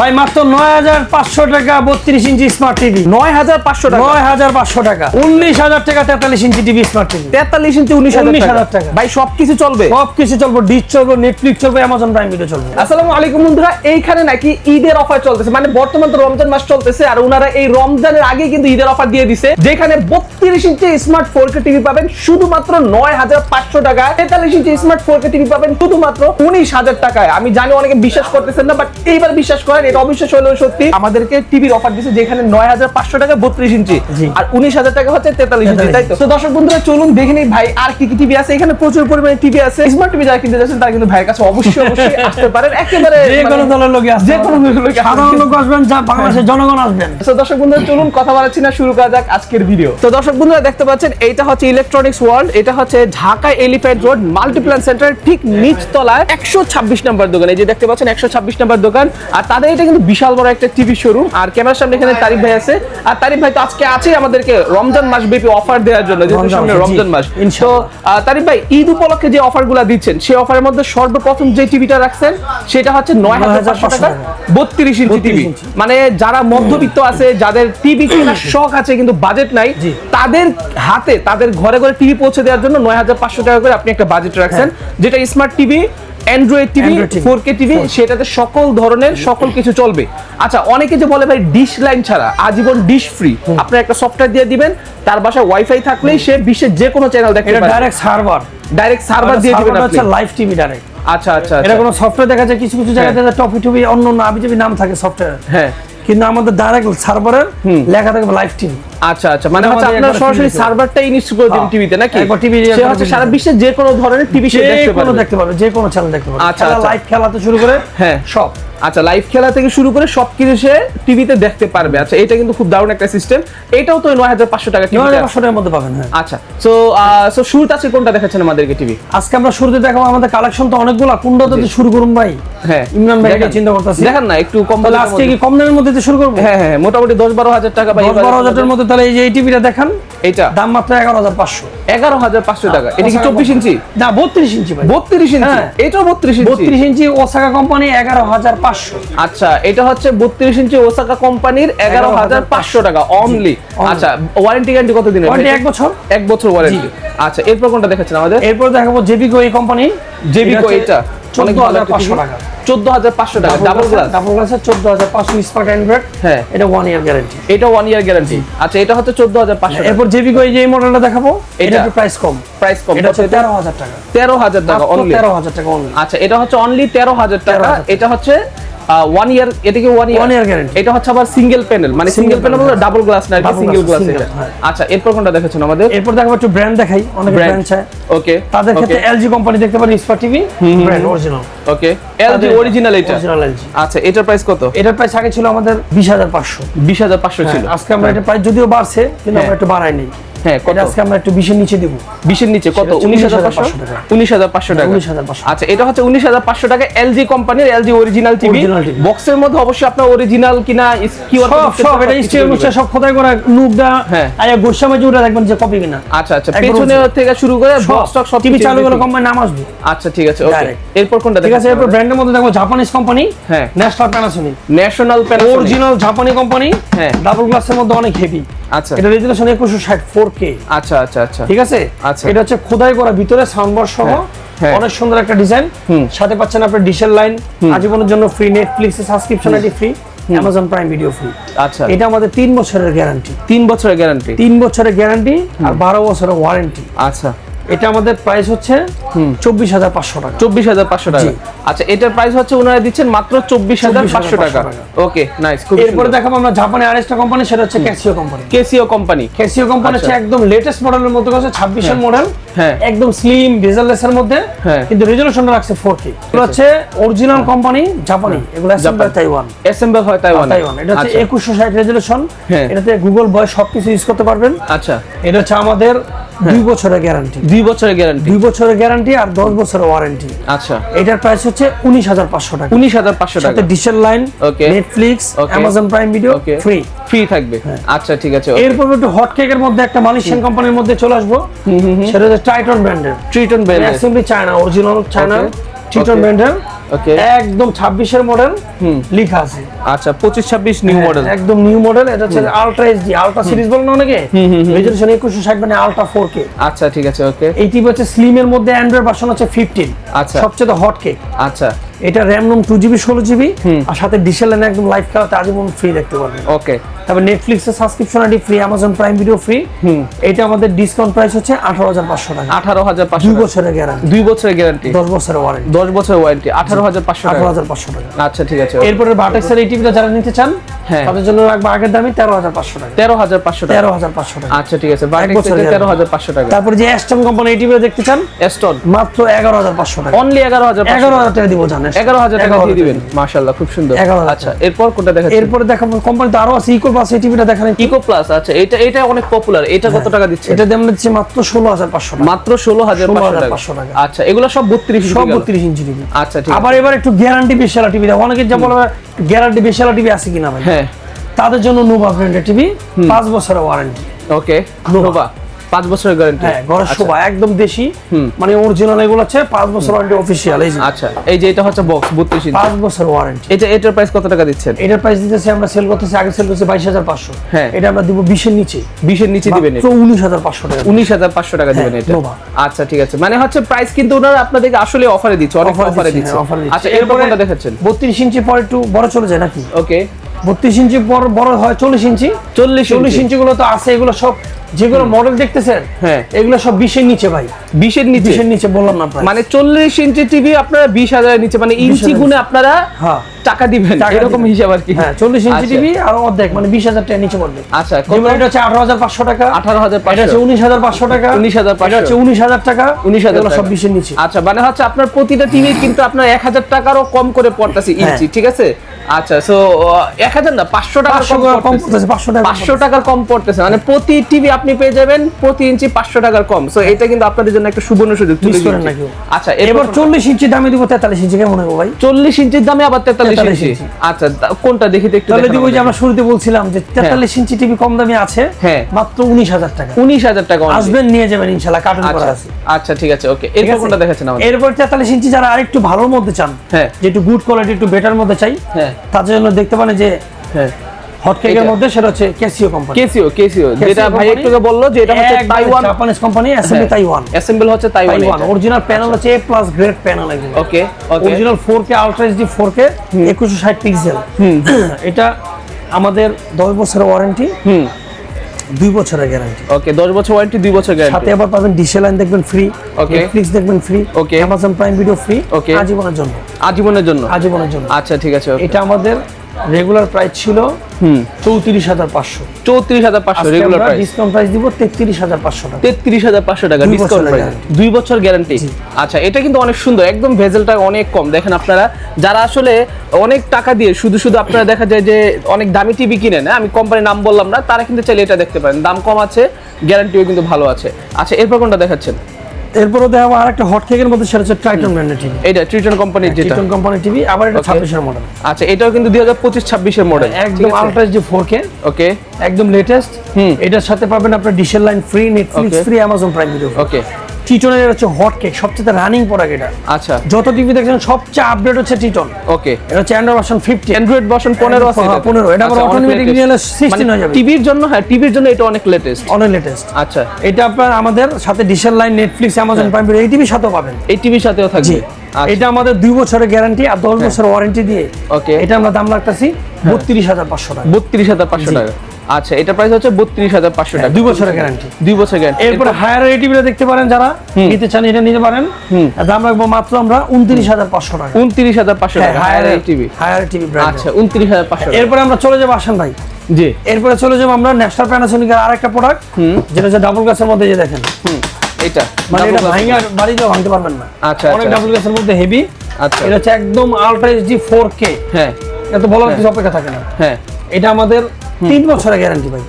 ভাই মাত্র ৯৫০০ টাকা ৩২ ইঞ্চি স্মার্ট টিভি। ৯৫০০ টাকা ৯৫০০ টাকা ১৯,০০০ টাকা ৪৩ ইঞ্চি টিভি স্মার্ট টিভি। ৪৩ ইঞ্চি ১৯,০০০ টাকা। ভাই সবকিছু চলবে? সবকিছু চলবে, ডিশ চলবে, নেটফ্লিক্স চলবে, অ্যামাজন প্রাইম ভিডিও চলবে। আসসালামু আলাইকুম বন্ধুরা, এইখানে নাকি ঈদের অফার চলতেছে, মানে বর্তমান তো রমজান মাস চলতেছে আর ওনারা এই রমজানের আগে কিন্তু ঈদের অফার দিয়ে দিছে, যেখানে 32 ইঞ্চি স্মার্ট 4K টিভি পাবেন শুধুমাত্র ৯৫০০ টাকায়, 43 ইঞ্চি স্মার্ট 4K টিভি পাবেন শুধুমাত্র ১৯,০০০ টাকায়। আমি জানি অনেকে বিশ্বাস করতেছেন না, বাট এইবার বিশ্বাস করেন, এটা অবিশ্বাস হলেও সত্যি। আমাদেরকে টিভির অফার দিছে যেখানে ৯৫০০ টাকা 32 ইঞ্চি আর ১৯,০০০ টাকা হচ্ছে 43 ইঞ্চি, তাই তো? তো দর্শক বন্ধুরা চলুন দেখে নেই ভাই আর কি কি টিভি আছে। এখানে প্রচুর পরিমাণে টিভি আছে। স্মার্ট টিভি যারা কিনতে যাচ্ছেন তারা কিন্তু ভাইয়ের কাছে অবশ্যই আসতে পারেন, একেবারে যে কোনো দলের লোক আসবে, যে কোনো দলের লোক, সাধারণ লোক আসবেন, যা বাংলাদেশের জনগণ আসবেন। তো দর্শক বন্ধুরা চলুন কথা বলাচ্ছি না, শুরু করা যাক আজকের ভিডিও। তো দর্শক বন্ধুরা দেখতে পাচ্ছেন এইটা হচ্ছে ইলেকট্রনিক্স ওয়ার্ল্ড, এটা হচ্ছে Dhaka elephant road Multiplan centre ঠিক নিচ তলায় 126 নম্বর দোকান। এই যে দেখতে পাচ্ছেন 126 নম্বর দোকান, আর তাদের এটা কিন্তু বিশাল বড় একটা টিভি শোরুম। আর ক্যামেরার সামনে এখানে তারিফ ভাই আছে, আর তারিফ ভাই তো আজকে আছে আমাদেরকে রমজান মাস ব্যাপী অফার দেওয়ার জন্য, যেহেতু সামনে রমজান মাস। তো তারিফ ভাই ঈদ উপলক্ষে যে অফারগুলো দিচ্ছেন সেই অফারের মধ্যে সর্বপ্রথম যে টিভিটা রাখছেন সেটা হচ্ছে ৯৫০০ টাকা 32 ইঞ্চি টিভি। মানে যারা মধ্যবিত্ত আছে, যাদের টিভি কেনার শখ আছে কিন্তু বাজেট নাই, তাদের হাতে তাদের ঘরে ঘরে টিভি পৌঁছে দেওয়ার জন্য ৯৫০০ টাকা করে আপনি একটা বাজেট রাখছেন, যেটা smart TV, Android TV, 4K TV, সেটাতে সকল ধরনের সকল কিছু চলবে। আচ্ছা, অনেকে যে বলে ভাই ডিশ লাইন ছাড়া আজীবন ডিশ ফ্রি, আপনি একটা সফটওয়্যার দিয়ে দিবেন, তার বাসায় ওয়াইফাই থাকলেই সে বিশ্বের যে কোনো চ্যানেল দেখতে পারবে। ডাইরেক্ট সার্ভার দিয়ে দিবেন আপনি, লাইভ টিভি ডাইরেক্ট। আচ্ছা আচ্ছা, এটা কোনো সফটওয়্যার দেখা যায় কিছু কিছু জায়গাতে টপি টপি অন্য আবিজাবি নাম থাকে সফটওয়্যার, হ্যাঁ, কিন্তু আমাদের ডাইরেক্ট সার্ভারের লেখা থাকবে লাইভ টিভি। আচ্ছা আচ্ছা, মানে হচ্ছে আপনারা সরাসরি সার্ভারটা ইনস্টল করে দিবেন টিভিতে নাকি? একবার টিভি সে হচ্ছে সারা বিশ্বের যে কোনো ধরনের টিভি সে দেখতে পারবে, যে কোনো চ্যানেল দেখতে পারবে। আচ্ছা, লাইভ খেলা তো শুরু করে হ্যাঁ সব। আচ্ছা, লাইভ খেলা থেকে শুরু করে সবকিছু সে টিভিতে দেখতে পারবে। আচ্ছা, এটা কিন্তু খুব দারুণ একটা সিস্টেম। এটাও তো ৯৫০০ টাকা টিভি, ৯৫০০ টাকার মধ্যে পাবেন। হ্যাঁ, আচ্ছা। সো শুরুতে আছে কোনটা দেখাচ্ছেন আমাদেরকে টিভি? আজকে আমরা শুরুতে দেখাবো, আমাদের কালেকশন তো অনেকগুলো, কোনটা থেকে শুরু করুন ভাই? হ্যাঁ, ইমরান ভাই এটা চিন্তা করতেছি, দেখেন না একটু কম তাহলে আজকে কি কম দামের মধ্যে শুরু করব? হ্যাঁ হ্যাঁ, মোটামুটি ১০-১২ হাজার টাকা বা ১০-১২ হাজারের মধ্যে। তাহলে এই যে এই টিভিটা দেখান, এটা দাম মাত্র ১১৫০০। ১১৫০০ টাকা। এটা কি ২৪ ইঞ্চি? না, 32 ইঞ্চি ভাই। 32 ইঞ্চি, এটাও 32 ইঞ্চি। 32 ইঞ্চি ওসাকা কোম্পানি ১১৫০০। আচ্ছা, এটা হচ্ছে 32 ইঞ্চি ওসাকা কোম্পানির ১১৫০০ টাকা অনলি। আচ্ছা, ওয়ারেন্টি গ্যারান্টি কত দিনের? ওয়ারেন্টি 1 বছর। 1 বছর ওয়ারেন্টি। আচ্ছা, এরপর কোনটা দেখাচ্ছেন আমাদের? এরপর দেখাবো জেবিকো এই কোম্পানি, জেবিকো, এটা ১৪৫০০ টাকা। ১৪৫০০ টাকা ডাবল গ্লাস, ডাবল গ্লাসের ১৪৫০০ স্মার্ট অ্যান্ড্রয়েড। হ্যাঁ, এটা 1 ইয়ার গ্যারান্টি। এটা 1 ইয়ার গ্যারান্টি। আচ্ছা, এটা হচ্ছে ১৪৫০০ টাকা। এরপর জেবিকো এই যে মডেলটা দেখাবো, এটা একটু প্রাইস কম। প্রাইস কম, এটা হচ্ছে ১৩,০০০ টাকা। ১৩,০০০ টাকা অনলি। ১৩,০০০ টাকা অনলি। আচ্ছা, এটা হচ্ছে অনলি ১৩,০০০ টাকা। এটা হচ্ছে 1 ইয়ার, এটা কি 1 ইয়ার গ্যারান্টি। এটা হচ্ছে আবার সিঙ্গেল প্যানেল, মানে সিঙ্গেল প্যানেল হলো ডাবল গ্লাস না, এটা সিঙ্গেল গ্লাস এটা। আচ্ছা, এরপর কোনটা দেখাচ্ছেন আমাদের? এরপর দেখাবো একটু ব্র্যান্ড দেখাই, অনেক ব্র্যান্ড চাই। ওকে, তাদের ক্ষেত্রে এলজি কোম্পানি দেখতে পারেন, স্মার্ট টিভি ব্র্যান্ড অরিজিনাল। ওকে, এলজি অরিজিনাল এটা। Original LG. আচ্ছা, এটার প্রাইস কত? এটার প্রাইস আগে ছিল আমাদের ২০৫০০। ২০৫০০ ছিল। আজকে আমরা এটা প্রাইস যদিও বাড়ছে, কিন্তু আমরা একটু বাড়াই নাই। হ্যাঁ, কত? আজকে আমরা একটু ২০ এর নিচে দেব। 20 এর নিচে কত? ১৯৫০০ টাকা। ১৯৫০০ টাকা। ১৯৫০০। আচ্ছা, এটা হচ্ছে ১৯৫০০ টাকা এলজি কোম্পানির এলজি অরিজিনাল টিভি। বক্সের মধ্যে অবশ্যই আপনার অরিজিনাল কিনা কিউআর কোড সব এটা স্টিল মুছে সব খোদাই করা লুকটা, হ্যাঁ, আয়া গোশামে জুড়ে দেখবেন যে কপি কিনা। আচ্ছা আচ্ছা, পেছনে থেকে শুরু করে বক্স স্টক সব টিভি চালু করে কোম্পানি নাম আসবে। আচ্ছা, ঠিক আছে, ওকে। এরপর কোনটা? ঠিক আছে, এরপর ব্র্যান্ডের মধ্যে দেখো জাপানিজ কোম্পানি, হ্যাঁ, national Panasonic. National Panasonic original জাপানি কোম্পানি, হ্যাঁ, ডাবল গ্লাসের মধ্যে অনেক হেভি। আচ্ছা, এটা রেজোলিউশন ২১৬০ 4K। আচ্ছা আচ্ছা আচ্ছা, ঠিক আছে। আচ্ছা, এটা হচ্ছে খোদাই করা ভিতরে সাউন্ড বার সহ, অনেক সুন্দর একটা ডিজাইন। সাথে পাচ্ছেন আপনি ডিশের লাইন, আজীবনের জন্য ফ্রি, নেটফ্লিক্সের subscription ID free, Amazon Prime video free. আচ্ছা, এটা আমাদের ৩ বছরের গ্যারান্টি। ৩ বছরের গ্যারান্টি। ৩ বছরের গ্যারান্টি আর ১২ বছরের ওয়ারেন্টি। আচ্ছা, এটা আমাদের প্রাইস হচ্ছে ২৪৫০০ টাকা। ২৪৫০০ টাকা। আচ্ছা, এটার প্রাইস হচ্ছে ওনারা দিচ্ছেন মাত্র ২৪৫০০ টাকা। ওকে, নাইস। খুব এরপরে দেখাবো আমরা জাপানি আরেকটা কোম্পানি, সেটা হচ্ছে Casio company. Casio company. Casio company হচ্ছে একদম লেটেস্ট মডেলের মধ্যে আছে, ২৬ এর মডেল। হ্যাঁ, একদম স্লিম বেজেললেস এর মধ্যে, কিন্তু রেজোলিউশনটা রাখছে 4K। এগুলো হচ্ছে অরিজিনাল কোম্পানি জাপানি, এগুলো অ্যাসেম্বল তাইওয়ান। অ্যাসেম্বল হয় তাইওয়ান। এটা হচ্ছে ২১৬০ রেজোলিউশন। এটাতে গুগল ভয়েস সবকিছু ইউজ করতে পারবেন। আচ্ছা, এটা হচ্ছে আমাদের ২ বছরের গ্যারান্টি। ২ বছরের গ্যারান্টি। ২ বছরের গ্যারান্টি আর ১০ বছরের ওয়ারেন্টি। আচ্ছা, এটার প্রাইস হচ্ছে ১৯৫০০ টাকা। ১৯৫০০ টাকা। সাথে ডিশের line, Netflix, Amazon Prime video free. Free থাকবে। আচ্ছা, ঠিক আছে। এরপর একটু হট কেকের মধ্যে একটা মালয়েশিয়ান কোম্পানির মধ্যে চলে আসবো, সেটা হচ্ছে ট্রাইটন ব্র্যান্ডের। ট্রিটন ব্র্যান্ডের assembly China, original China Triton ব্র্যান্ডের। ওকে একদম 26 এর মডেল লেখা আছে। আচ্ছা 25-26 নিউ মডেল, একদম নিউ মডেল। এটা হচ্ছে আলট্রা এইচডি, আলট্রা সিরিজ বলেন না অনেকে, রেজোলিউশন 2160 মানে আলট্রা 4K। আচ্ছা ঠিক আছে ওকে। এই টিভি হচ্ছে স্লিম এর মধ্যে, অ্যান্ড্রয়েড ভার্সন হচ্ছে 15। আচ্ছা সবচেয়ে হট কেক। আচ্ছা এটা র‍্যাম রোম 2GB 16GB আর সাথে ডিশেল লাইন একদম লাইভ খেলাতে আজীবন ফ্রি দেখতে পারবেন। ওকে। তবে নেটফ্লিক্সের subscription ID free, Amazon Prime video free. এটা আমাদের ডিসকাউন্ট প্রাইস হচ্ছে 18500 টাকা। 18500, 2 বছরের গ্যারান্টি, 2 বছরের গ্যারান্টি, 10 বছরের ওয়ারেন্টি, 10 বছরের ওয়ারেন্টি, 18500 টাকা। 18500 টাকা। আচ্ছা ঠিক আছে। এরপরে বাটেক্সের এই টিভিটা যারা নিতে চান হ্যাঁ তাদের জন্য রাখবো আগের দামই 13500 টাকা। 13500 টাকা। 13500 টাকা। আচ্ছা ঠিক আছে, বাটেক্স থেকে 13500 টাকা। তারপর যে অ্যাস্টন কোম্পানি এই টিভিটা দেখতে চান, অ্যাস্টন মাত্র 11500 টাকা। অনলি 11500 টাকা দিব জানেন, 11000 টাকা দিয়ে দিবেন। মাশাআল্লাহ খুব সুন্দর। আচ্ছা এরপর কোনটা দেখাচ্ছেন? এরপর দেখাবো কোম্পানি তো আরো আছে, ইকো প্লাস এই টিভিটা দেখান। ইকো প্লাস, আচ্ছা এটা অনেক পপুলার। এটা কত টাকা দিচ্ছে? এটা দাম দিচ্ছে মাত্র 16500 টাকা। মাত্র 16500 টাকা। আচ্ছা এগুলো সব 32 ইঞ্চি, সব 32 ইঞ্চি টিভি। আচ্ছা ঠিক আছে। আবার এবার একটু গ্যারান্টি বেশালা টিভি দাও, অনেকে যা বলবে গ্যারান্টি বেশালা টিভি আছে কিনা ভাই। হ্যাঁ তাদের জন্য নোভা ব্র্যান্ডের টিভি, 5 বছরের ওয়ারেন্টি। ওকে নোভা 5 বছরের গ্যারান্টি। হ্যাঁ ঘরের শোভা একদম দেশি, মানে অরিজিনাল এগুলো আছে 5 বছর ওয়ারেন্টি অফিশিয়াল। এই যে আচ্ছা এই যে এটা হচ্ছে বক্স 32 ইঞ্চি, 5 বছর ওয়ারেন্টি। এটার প্রাইস কত টাকা দিচ্ছেন? এটার প্রাইস দিতেছি আমরা, সেল করতেছি, আগে সেল করতেছি 22500। হ্যাঁ এটা আমরা দিব 20 এর নিচে। 20 এর নিচে দিবেন, মাত্র 19500 টাকা। 19500 টাকা দিবেন এটা। আচ্ছা ঠিক আছে, মানে হচ্ছে প্রাইস কিন্তু ওনারা আপনাদেরকে আসলে অফারে দিচ্ছে, অনেক অফারে দিচ্ছে। আচ্ছা এরপর কোনটা দেখাচ্ছেন? 32 ইঞ্চি পর একটু বড় চলে যায় নাকি? ওকে 32 ইঞ্চি পর বড় হয় 40 ইঞ্চি। 40 ইঞ্চি গুলো তো আছে, এগুলো সব যেগুলো মডেল দেখতেছেন হ্যাঁ এগুলো সব 20 এর নিচে ভাই। 20 এর নিচে? 20 এর নিচে বললাম না প্রাইস। মানে 40 ইঞ্চি টিভি আপনারা 20000 এর নিচে, মানে ইঞ্চি গুণে আপনারা হ্যাঁ টাকা দিবেন, এরকম হিসাব আর কি। হ্যাঁ 40 ইঞ্চি টিভি আর অর্ধেক মানে 20000 টাকা নিচে পড়বে। আচ্ছা এটা হচ্ছে 18500 টাকা। 18500, এটা হচ্ছে 19500 টাকা। 19500, এটা হচ্ছে 19000 টাকা। 19000 এগুলো সব 20 এর নিচে। আচ্ছা মানে হচ্ছে আপনার প্রতিটা টিভি কিন্তু আপনার 1000 টাকারও কম করে পড়তেছে ইঞ্চি, ঠিক আছে? আচ্ছা সো 1000 না 500 টাকা কম পড়তেছে, 500 টাকার কম পড়তেছে, মানে প্রতি টিভি আপনি পেয়ে যাবেন প্রতি ইঞ্চি 500 টাকার কম। সো এটা কিন্তু আপনাদের জন্য একটা সুবর্ণ সুযোগ। আচ্ছা এবার 40 ইঞ্চি দামে দিব 43 ইঞ্চি, কেমন হবে ভাই? 40 ইঞ্চির দামে আবার 43 ইঞ্চি। আচ্ছা কোনটা দেখি একটু? তাহলে দিব যে আমরা শুরুতে বলছিলাম যে 43 ইঞ্চি টিভি কম দামে আছে, হ্যাঁ মাত্র 19000 টাকা। 19000 টাকা আসবেন নিয়ে যাবেন ইনশাআল্লাহ, কার্টুন করা আছে। আচ্ছা ঠিক আছে ওকে। এরপর কোনটা দেখাচ্ছেন আমাদের? এরপর 43 ইঞ্চি যারা আরেকটু ভালোর মধ্যে চান, হ্যাঁ যে একটু গুড কোয়ালিটি একটু বেটার মধ্যে চাই, হ্যাঁ তাদের জন্য দেখতে পারেন যে হ্যাঁ হট কেকের মধ্যে সেটা হচ্ছে ক্যাসিও কোম্পানি। ক্যাসিও যেটা ভাই একটু আগে বললো যে এটা হচ্ছে Taiwan Japanese company, assembly Taiwan. Assemble হচ্ছে তাইওয়ান। অরিজিনাল প্যানেল হচ্ছে A+ গ্রেড প্যানেল এগুলো। ওকে original 4K ultra HD 4K 2160 pixel. এটা আমাদের 10 বছরের ওয়ারেন্টি, 2 বছরের গ্যারান্টি। ওকে 10 বছর ওয়ারেন্টি, 2 বছর গ্যারান্টি। সাথে আবার পাবেন ডিশেল লাইন দেখবেন ফ্রি, নেটফ্লিক্স দেখবেন ফ্রি, ওকে অ্যামাজন প্রাইম ভিডিও ফ্রি, ওকে আজীবনের জন্য। আজীবনের জন্য? আজীবনের জন্য। আচ্ছা ঠিক আছে। এটা আমাদের রেগুলার প্রাইস ছিল 34500। 34500 রেগুলার প্রাইস। ডিসকাউন্ট প্রাইস দিব 33500 টাকা। 33500 টাকা ডিসকাউন্ট প্রাইস, 2 বছর গ্যারান্টি। আচ্ছা এটা কিন্তু অনেক সুন্দর, একদম ভেজেলটা অনেক কম। দেখেন আপনারা যারা আসলে অনেক টাকা দিয়ে শুধু আপনারা দেখা যায় যে অনেক দামি টিভি কিনেন, আমি কোম্পানির নাম বললাম না, তারা কিন্তু চাইলে এটা দেখতে পারেন, দাম কম আছে, গ্যারান্টিও কিন্তু ভালো আছে। আচ্ছা এরপর কোনটা দেখাচ্ছেন? এরপরও দেখাবো আরেকটা হট কেকের মধ্যে, সেটা হচ্ছে ট্রাইটন ব্র্যান্ডের টিভি। এটা ট্রিটন কোম্পানির, যেটা ট্রাইটন কোম্পানির টিভি, আবার এটা 26 এর মডেল। আচ্ছা এটাও কিন্তু 2025-26 এর মডেল, একদম আলট্রা এইচডি 4K। ওকে একদম লেটেস্ট। এটার সাথে পাবেন আপনার ডিশেল line free, Netflix free, Amazon Prime video. Okay টিটনের হচ্ছে হট কেক, সবচেয়ে রানিং প্রোডাক্ট এটা। আচ্ছা যত টিভি দেখছেন সবচেয়ে আপডেট হচ্ছে টিটন। ওকে এটা হচ্ছে অ্যান্ড্রয়েড ভার্সন 50, অ্যান্ড্রয়েড ভার্সন 15 আছে। 15 এটা আবার অটোমেটিক নিয়ে 16 হয়ে যাবে। টিভির জন্য, হ্যাঁ টিভির জন্য এটা অনেক লেটেস্ট, অনেক লেটেস্ট। আচ্ছা এটা আপনার আমাদের সাথে ডিশেল line, Netflix, Amazon Prime video এই টিভির সাথেও পাবেন। এই টিভির সাথেও থাকবে। এটা আমাদের 2 বছরের গ্যারান্টি আর 10 বছরের ওয়ারেন্টি দিয়ে। ওকে এটা আমরা দাম রাখতেছি 32500 টাকা। 32500 টাকা। আচ্ছা এটা প্রাইস হচ্ছে 32500 টাকা, 2 বছরের গ্যারান্টি। 2 বছর গ্যারান্টি। এরপর হায়ার এই টিভিটা দেখতে পারেন, যারা নিতে চান এটা নিতে পারেন। দাম রাখবো মাত্র আমরা 29500 টাকা। 29500 টাকা Haier TV, Haier TV brand. আচ্ছা 29500। এরপর আমরা চলে যাব, আসেন ভাই জি, এরপরে চলে যাব আমরা ন্যাশনাল প্যানাসোনিকের আরেকটা প্রোডাক্ট, যেটা হচ্ছে ডাবল গ্লাসের মধ্যে। যে দেখেন এটা মানে এটা ভাঙা বাড়ি দিয়ে ভাঙতে পারবেন না। আচ্ছা অনেক ডাবল গ্লাসের মধ্যে হেভি। আচ্ছা এটা হচ্ছে একদম আলট্রা এইচডি 4K। হ্যাঁ এটা তো বলার কিছু অপেক্ষা থাকে না। হ্যাঁ এটা আমাদের 3 বছরের গ্যারান্টি ভাই।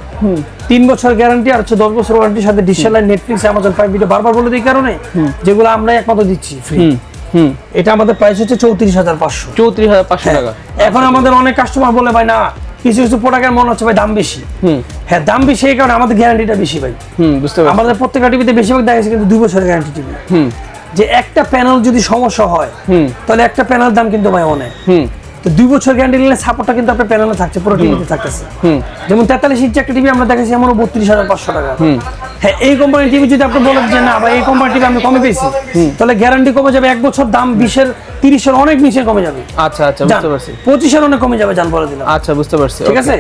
3 বছর গ্যারান্টি আর হচ্ছে 10 বছর ওয়ারেন্টির সাথে ডিশেল line, Netflix, Amazon Prime video. বারবার বলে দিই কারণে যেগুলো আমরা একমাত্র দিচ্ছি ফ্রি। এটা আমাদের প্রাইস হচ্ছে 34500। 34500 টাকা। এখন আমাদের অনেক কাস্টমার বলে ভাই না কিছু কিছু প্রোডাক্টের মনে হচ্ছে ভাই দাম বেশি। হ্যাঁ দাম বেশি, এই কারণে আমাদের গ্যারান্টিটা বেশি ভাই। বুঝতে পারছি। আমাদের প্রত্যেকটা টিভিতে বেশিরভাগ দেখা যাচ্ছে কিন্তু 2 বছরের গ্যারান্টি টিভি। যে একটা প্যানেল যদি সমস্যা হয় তাহলে একটা প্যানেল দাম কিন্তু ভাই অনেক। তো 2 বছর গ্যারান্টি নিলে সাপোর্টটা কিন্তু আপনার প্যানেলে থাকছে, পুরো টিভিতে থাকতেছে। যেমন 43 ইঞ্চি একটা টিভি আমরা দেখাচ্ছি এমন 32,500 টাকা। হ্যাঁ, এই কোম্পানির টিভি যদি আপনি বলেন যে না ভাই এই কোম্পানির টিভি আমি কমে পেয়েছি, তাহলে গ্যারান্টি কমে যাবে 1 বছর, দাম 20-এর 30-এর অনেক নিচে কমে যাবে। আচ্ছা আচ্ছা, বুঝতে পারছি। 25-এর অনেক কমে যাবে, জান বলে দিলাম। আচ্ছা, বুঝতে পারছি। ঠিক আছে,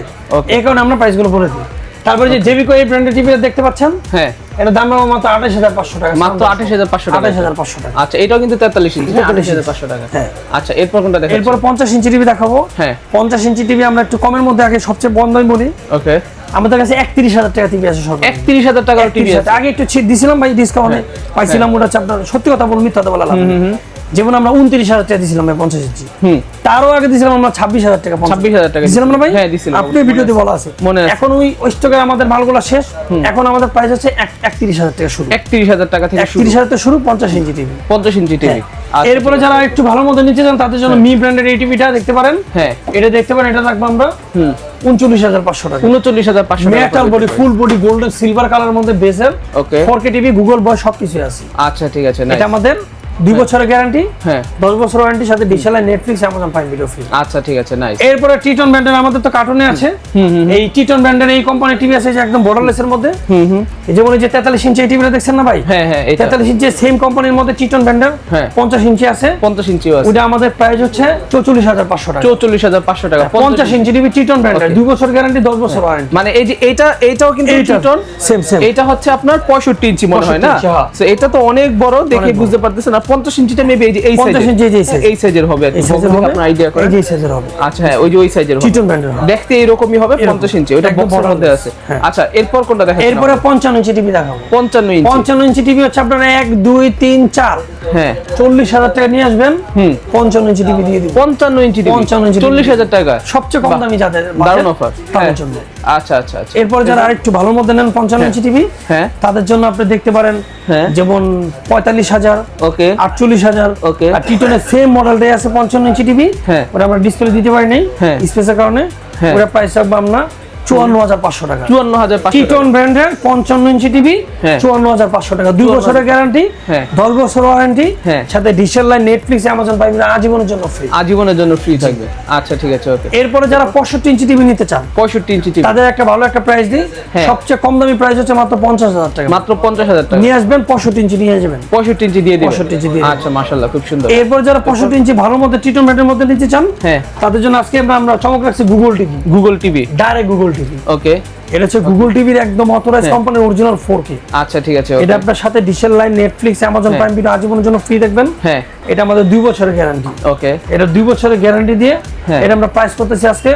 এই কারণে আমরা প্রাইসগুলো বলে দিই। তারপরে যে জেবিকো এই ব্র্যান্ডের টিভি দেখতে পাচ্ছেন, হ্যাঁ, এটা দাম মাত্র 28,500 টাকা। মাত্র 28,500 টাকা। 28,500 টাকা। আচ্ছা, এটাও কিন্তু 43 ইঞ্চি, 28,500 টাকা। হ্যাঁ। আচ্ছা, এরপর কোনটা দেখাচ্ছেন? এরপর 50 ইঞ্চি টিভি দেখাবো। হ্যাঁ, 50 ইঞ্চি টিভি আমরা একটু কমের মধ্যে আগে সবচেয়ে বন্ধ বলি। ওকে, আমাদের কাছে 31,000 টাকা টিভি আছে। সব 31,000 টাকার টিভি আছে। আগে একটু ছিট দিছিলাম ভাই, ডিসকাউন্টে পাইছিলাম। ওটা হচ্ছে আপনার সত্যি কথা বলুন, মিথ্যা কথা বলা লাভ নেই। যেমন আমরা 29,000 টাকা দিছিলাম ভাই 50 ইঞ্চি, তারও আগে দিছিলাম আমরা 26,000 টাকা। 26,000 টাকা দিছিলাম না ভাই? হ্যাঁ, দিছিলাম। আপনি ভিডিওতে বলা আছে মনে আছে। এখন ওই স্টকের আমাদের মালগুলো শেষ। এখন আমাদের প্রাইস হচ্ছে 31,000 টাকা শুরু। 31,000 টাকা থেকে শুরু। 31,000 থেকে শুরু 50 ইঞ্চি টিভি। 50 inch TV. এরপরে যারা একটু ভালো মতো নিতে চান তাদের জন্য মি ব্র্যান্ডের এই টিভিটা দেখতে পারেন। হ্যাঁ, এটা দেখতে পারেন, এটা রাখবো আমরা 39,500 টাকা। 39,500 টাকা। Metal body, full body, golden silver colour মধ্যে বেসেল। ওকে, 4K টিভি, গুগল বয় সবকিছু আছে। আচ্ছা, ঠিক আছে। এটা আমাদের 2 বছরের গ্যারান্টি, হ্যাঁ, 10 বছর ওয়ারেন্টি, সাথে ডিসএলআর, Netflix, Amazon Prime video free. আচ্ছা, ঠিক আছে, নাইস। এরপরে টিটন ব্র্যান্ডের আমাদের তো কার্টুনে আছে। এই টিটন ব্র্যান্ডের এই কোম্পানি টিভি আছে যে একদম বর্ডারলেস এর মধ্যে। এই যেমন এই যে 43 ইঞ্চি এই টিভিটা দেখছেন না ভাই? হ্যাঁ হ্যাঁ, এটা 43 ইঞ্চি সেম কোম্পানির মধ্যে টিটন ব্র্যান্ডের 50 ইঞ্চি আছে। 50 ইঞ্চিও আছে। ওটা আমাদের প্রাইস হচ্ছে 44,500 টাকা। 44,500 টাকা। 50 ইঞ্চি টিভি টিটন ব্র্যান্ডের, 2 বছর গ্যারান্টি, 10 বছর ওয়ারেন্টি। মানে এই যে এইটাও কিন্তু টিটন সেম। এটা হচ্ছে আপনার 65 ইঞ্চি মনে হয় না? 65 ইঞ্চি, হ্যাঁ। সো এটা তো অনেক বড়, দেখে বুঝতে পারতেছেন। আর 50 ইঞ্চিটা মেবি এই যে এই 50 ইঞ্চি এই সাইজের হবে আর কি। আপনার আইডিয়া করেন। এই যে সাইজের হবে। আচ্ছা, হ্যাঁ, ওই যে ওই সাইজের হবে। টিটন ব্র্যান্ডের দেখতে এরকমই হবে, 50 ইঞ্চি। ওটা বক্সের মধ্যে আছে। আচ্ছা, এরপর কোনটা দেখাচ্ছেন? এরপরে 55 ইঞ্চি টিভি দেখাবো। 55 ইঞ্চি। 55 ইঞ্চি টিভি হচ্ছে আপনার 1 2 3 4, হ্যাঁ, 40,000 টাকা নিয়ে আসবেন। 55 ইঞ্চি টিভি দিয়ে দিব। 55 ইঞ্চি টিভি, 55 ইঞ্চি 40,000 টাকা। সবচেয়ে কম দামি যাদের, দারুণ অফার তাদের জন্য। আচ্ছা আচ্ছা আচ্ছা। এরপর যারা আরেকটু ভালো মধ্যে নেন 55 ইঞ্চি টিভি, হ্যাঁ, তাদের জন্য আপনি দেখতে পারেন হ্যাঁ, যেমন 45,000, ওকে, 48,000। ওকে। আর টিটনের সেম মডেলটাই আছে 55 ইঞ্চি টিভি। হ্যাঁ, ওটা আমরা ডিসপ্লে দিতে পারি নাই হ্যাঁ, স্পেসের কারণে। হ্যাঁ। ওটা প্রাইস রাখবো আমরা 54,500 টাকা। 54,500 টিটন ব্র্যান্ডের 55 ইঞ্চি টিভি, হ্যাঁ, 54,500 টাকা। 2 বছরের গ্যারান্টি, হ্যাঁ, 10 বছর ওয়ারেন্টি, হ্যাঁ, সাথে ডিসএলআর, নেটফ্লিক্স, অ্যামাজন প্রাইম আজীবনের জন্য ফ্রি। আজীবনের জন্য ফ্রি থাকবে। আচ্ছা, ঠিক আছে, ওকে। এরপরে যারা 65 ইঞ্চি টিভি নিতে চান, 65 ইঞ্চি টিভি, তাদের একটা ভালো একটা প্রাইস দিই। হ্যাঁ। সবচেয়ে কম দামি প্রাইস হচ্ছে মাত্র 50,000 টাকা। মাত্র 50,000 টাকা নিয়ে আসবেন, 65 ইঞ্চি নিয়ে যাবেন। 65 ইঞ্চি দিয়ে দিবেন। 65 ইঞ্চি দিয়ে দিবেন। আচ্ছা, মাশাআল্লাহ, খুব সুন্দর। এরপর যারা 65 ইঞ্চি ভালো মতো টিটন ব্র্যান্ডের মধ্যে নিতে চান, হ্যাঁ, তাদের জন্য আজকে আমরা চমক রাখছি Google TV. Google TV, direct Google TV. Okay. এটা হচ্ছে গুগল টিভির একদম অথরাইজ কোম্পানির অরিজিনাল 4K। আচ্ছা, ঠিক আছে, এটা আপনার সাথে ডিসেল line, Netflix, Amazon Prime video আজীবনের জন্য ফ্রি দেখবেন। হ্যাঁ, এটা আমাদের 2 বছরের গ্যারান্টি। ওকে। এটা 2 বছরের গ্যারান্টি দিয়ে হ্যাঁ। এটা আমরা প্রাইস করতেছি আজকে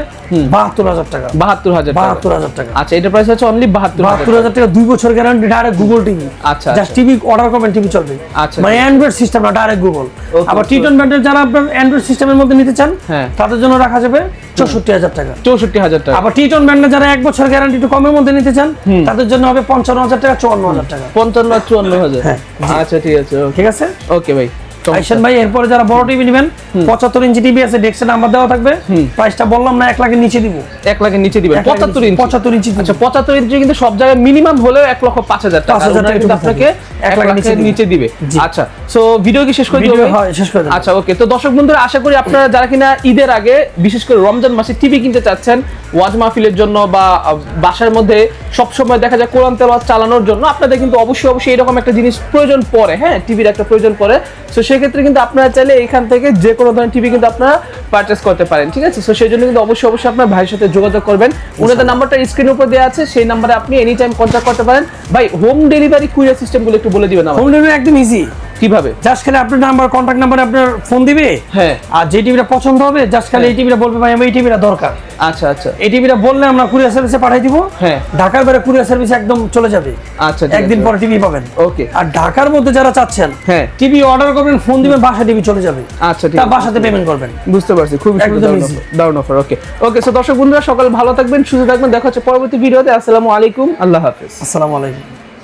72,000 টাকা। 72,000 টাকা। 72,000 টাকা। আচ্ছা, এটা প্রাইস হচ্ছে অনলি 72,000 টাকা। 72,000 টাকা, 2 বছর গ্যারান্টি, ডাইরেক্ট গুগল টিভি। আচ্ছা, জাস্ট টিভি অর্ডার করবেন, টিভি চলবে। আচ্ছা, মানে অ্যান্ড্রয়েড সিস্টেম না, ডাইরেক্ট গুগল। আবার টিটন ব্র্যান্ডের যারা আপনার অ্যান্ড্রয়েড সিস্টেমের মধ্যে নিতে চান, হ্যাঁ, তাদের জন্য রাখা যাবে 64,000 টাকা। 64,000 টাকা। আবার টিটন ব্র্যান্ডের যারা 1 বছর গ্যারান্টি একটু কমের মধ্যে নিতে চান, তাদের জন্য হবে 55,000 টাকা, 54,000 টাকা। 55 আর 54,000। হ্যাঁ, আচ্ছা, ঠিক আছে, ঠিক আছে, ওকে ভাই। আইসেন ভাই। এরপরে যারা বড় টিভি নেবেন, 75 ইঞ্চি টিভি আছে, ডেস্কের নাম্বার দেওয়া থাকবে। প্রাইসটা বললাম না, 1 লাখের নিচে দিব। 1 লাখের নিচে দিবেন। 75 ইঞ্চি। 75 ইঞ্চি। আচ্ছা, 75 ইঞ্চি কিন্তু সব জায়গায় মিনিমাম হলেও 1,05,000 টাকা। 5,000 টাকা কিন্তু আপনাকে 1 লাখের নিচে দিবে। আচ্ছা, সো ভিডিও কি শেষ করে দিও? হ্যাঁ, শেষ করে দেব। আচ্ছা, ওকে। তো দর্শক বন্ধুরা, আশা করি আপনারা যারা কিনা ঈদের আগে, বিশেষ করে রমজান মাসে টিভি কিনতে চাচ্ছেন ওয়াজ মাহফিলের জন্য বা বাসার মধ্যে সব সময় দেখা যায় কোরআন তেলাওয়াত চালানোর জন্য, আপনাদের কিন্তু অবশ্যই এরকম একটা জিনিস প্রয়োজন পড়ে। হ্যাঁ, টিভির একটা প্রয়োজন পড়ে। সো সেক্ষেত্রে কিন্তু আপনারা চাইলে এখান থেকে যে কোনো ধরনের টিভি কিন্তু আপনারা পারচেস করতে পারেন। ঠিক আছে, সো সেই জন্য কিন্তু অবশ্যই আপনার ভাইয়ের সাথে যোগাযোগ করবেন। ওনাদের নাম্বারটা স্ক্রিনের উপর দেওয়া আছে, সেই নাম্বারে আপনি এনি টাইম কন্ট্যাক্ট করতে পারেন। ভাই, হোম ডেলিভারি কুরিয়ার সিস্টেমগুলো একটু বলে দিবেন। হোম ডেলিভারি একদম ইজি। কিভাবে? জাস্ট খালি আপনার নাম্বার, কন্ট্যাক্ট নাম্বারে আপনার ফোন দিবে। হ্যাঁ, আর যে টিভিটা পছন্দ হবে, জাস্ট খালি এই টিভিটা বলবে ভাই আমার এই টিভিটা দরকার। আচ্ছা আচ্ছা, এই টিভিটা বললে আমরা কুরিয়ার সার্ভিসে পাঠিয়ে দিব। হ্যাঁ, ঢাকার বাইরে কুরিয়ার সার্ভিস একদম চলে যাবে। আচ্ছা, একদিন পরে টিভি পাবেন। ওকে। আর ঢাকার মধ্যে যারা চাচ্ছেন, হ্যাঁ, টিভি অর্ডার করবেন, ফোন দিবেন, বাসা টিভি চলে যাবে। আচ্ছা, ঠিক তা আছে, বাসাতে পেমেন্ট করবেন। বুঝতে পারছি, খুবই দারুণ অফার। ওকে ওকে। সো দর্শক বন্ধুরা, সকাল ভালো থাকবেন, সুস্থ থাকবেন। দেখা হচ্ছে পরবর্তী ভিডিওতে। আসসালামু আলাইকুম, আল্লাহ হাফেজ। আসসালামু আলাইকুম।